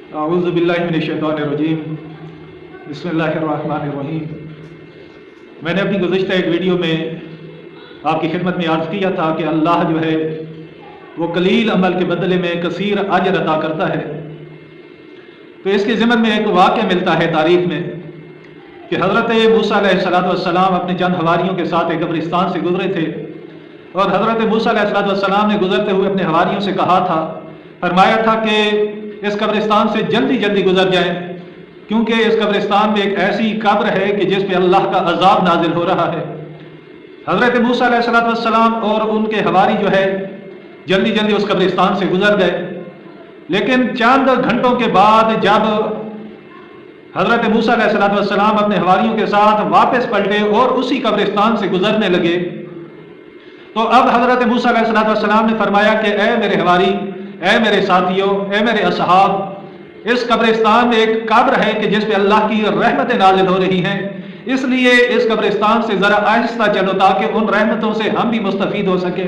अऊज़ु बिल्लाहि मिनश्शैतानिर्रजीम बिस्मिल्लाहिर्रहमानिर्रहीम। मैंने अपनी गुज़िश्ता एक वीडियो में आपकी खिदमत में अर्ज़ किया था कि अल्लाह जो है वो कलील अमल के बदले में कसीर अजर अता करता है। तो इसके ज़िम्मन में एक वाक़या मिलता है तारीख़ में कि हज़रत मूसा अलैहिस्सलाम अपने चंद हवारियों के साथ एक कब्रिस्तान से गुज़रे थे और हज़रत मूसा अलैहिस्सलाम ने गुज़रते हुए अपने हवारियों से कहा था, फरमाया था कि इस कब्रिस्तान से जल्दी जल्दी गुजर जाएं, क्योंकि इस कब्रिस्तान में एक ऐसी कब्र है कि जिस पे अल्लाह का अजाब नाजिल हो रहा है। हज़रत मूसा अलैहिस्सलाम और उनके हवारी जो है जल्दी जल्दी उस कब्रिस्तान से गुजर गए, लेकिन चंद घंटों के बाद जब हज़रत मूसा अलैहिस्सलाम अपने हवारियों के साथ वापस पलटे और उसी कब्रिस्तान से गुजरने लगे, तो अब हज़रत मूसा अलैहिस्सलाम ने फरमाया कि ए मेरे हवारी, ए मेरे साथियों, ए मेरे असहाब, इस कब्रिस्तान में एक कब्र है कि जिस पे अल्लाह की रहमतें नाजिल हो रही हैं, इसलिए इस कब्रिस्तान से ज़रा आहिस्ता चलो ताकि उन रहमतों से हम भी मुस्तफ़ीद हो सके।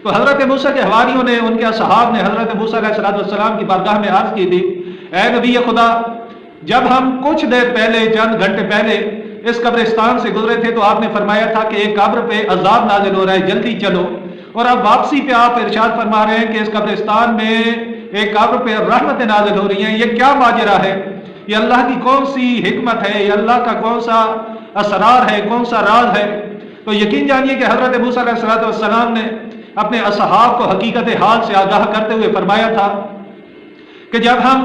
तो हज़रत मूसा के हवारियों ने, उनके असहाब ने हज़रत मूसा अलैहिस्सलाम की बारगाह में अर्ज़ की थी, ए नबी खुदा, जब हम कुछ देर पहले, चंद घंटे पहले इस कब्रिस्तान से गुजरे थे तो आपने फरमाया था कि एक कब्र पे अजाब नाजिल हो रहा है, जल्दी चलो। और अब वापसी पे आप इरशाद फरमा रहे हैं कि इस कब्रिस्तान में एक कब्र पे रहमतें नाजिल हो रही हैं। ये क्या माजरा है? ये अल्लाह की कौन सी हिकमत है? ये अल्लाह का कौन सा असरार है, कौन सा राज है? तो यकीन जानिए कि हज़रत मूसा अलैहिस्सलाम ने अपने असहाब को हकीकत हाल से आगाह करते हुए फरमाया था कि जब हम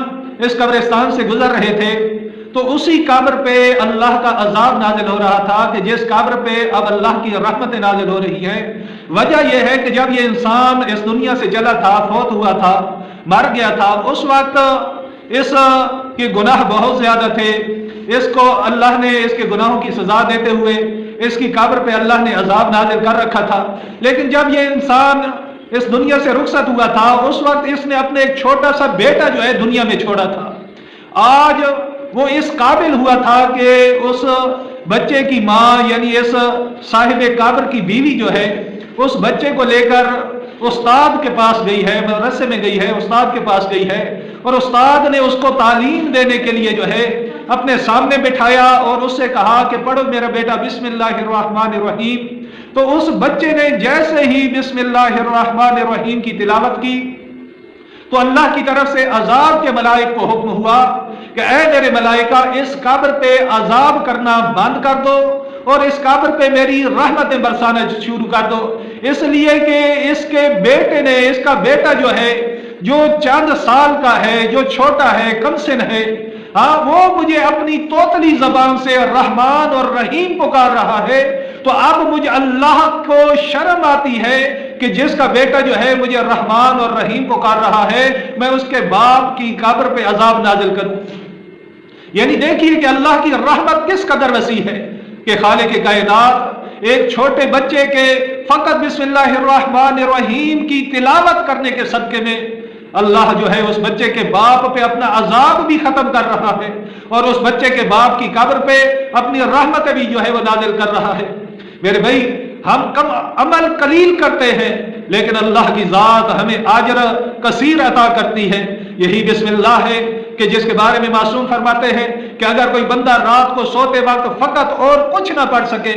इस कब्रिस्तान से गुजर रहे थे तो उसी कब्र पे अल्लाह का अजाब नाजिल हो रहा था कि जिस कब्र पे अब अल्लाह की रहमतें नाजिल हो रही हैं। वजह यह है कि जब ये इंसान इस दुनिया से चला था, फौत हुआ था, मर गया था, उस वक्त इस के गुनाह बहुत ज्यादा थे। इसको अल्लाह ने इसके गुनाहों की सजा देते हुए इसकी कब्र पे अल्लाह ने अजाब नाजिल कर रखा था। लेकिन जब ये इंसान इस दुनिया से रुखसत हुआ था, उस वक्त इसने अपने एक छोटा सा बेटा जो है दुनिया में छोड़ा था। आज वो इस काबिल हुआ था कि उस बच्चे की माँ यानी इस साहिब कब्र की बीवी जो है उस बच्चे को लेकर उस्ताद के पास गई है, मदरसे में गई है, उस्ताद के पास गई है और उस्ताद ने उसको तालीम देने के लिए जो है अपने सामने बिठाया और उससे कहा कि पढ़ो मेरा बेटा बिस्मिल्लाहिर्रहमानिर्रहीम। तो उस बच्चे ने जैसे ही बिस्मिल्लाहिर्रहमानिर्रहीम की तिलावत की तो अल्लाह की तरफ से अजाब के मलाइक को हुक्म हुआ कि ऐ मेरे मलाइका, इस कब्र पे अजाब करना बंद कर दो और इस कब्र पे मेरी रहमतें बरसाना शुरू कर दो, इसलिए कि इसके बेटे ने, इसका बेटा जो है, जो चंद साल का है, जो छोटा है, कमसिन है, हाँ, वो मुझे अपनी तोतली जबान से रहमान और रहीम पुकार रहा है। तो अब मुझे अल्लाह को शर्म आती है कि जिसका बेटा जो है मुझे रहमान और रहीम पुकार रहा है, मैं उसके बाप की कब्र पे अजाब नाजिल करूं। यानी देखिए कि अल्लाह की रहमत किस कदर वसी है कि खालिक कायनात एक छोटे बच्चे के फकत बिस्मिल्लाहिर्रहमानिर्रहीम की तिलावत करने के सदके में अल्लाह जो है उस बच्चे के बाप पे अपना अजाब भी खत्म कर रहा है और उस बच्चे के बाप की कब्र पे अपनी रहमत भी जो है वो नाजिल कर रहा है। मेरे भाई, हम कम अमल कलील करते हैं लेकिन अल्लाह की जात हमें आजर कसीर अता करती है। यही बिस्मिल्लाह है कि जिसके बारे में मासूम फरमाते हैं कि अगर कोई बंदा रात को सोते वक्त फकत और कुछ ना पढ़ सके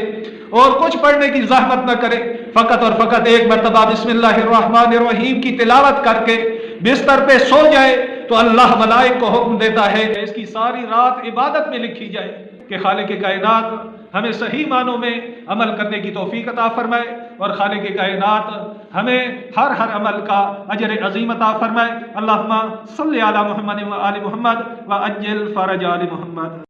और कुछ पढ़ने की जहमत न करे, फकत और फकत एक मरतबा बिस्मिल्लाहिर्रहमानिर्रहीम की तिलावत करके बिस्तर पे सो जाए तो अल्लाह मलाइक को हुक्म देता है कि इसकी सारी रात इबादत में लिखी जाए कि खालिक कायनात हमें सही मानों में अमल करने की तौफीक अता फरमाए और खालिक कायनात हमें हर अमल का अजर अजीम अता फरमाए। अल्लाहुम्मा सल्ली अला मुहम्मद व आलि मुहम्मद व अज्जिल फरज आलि मुहम्मद।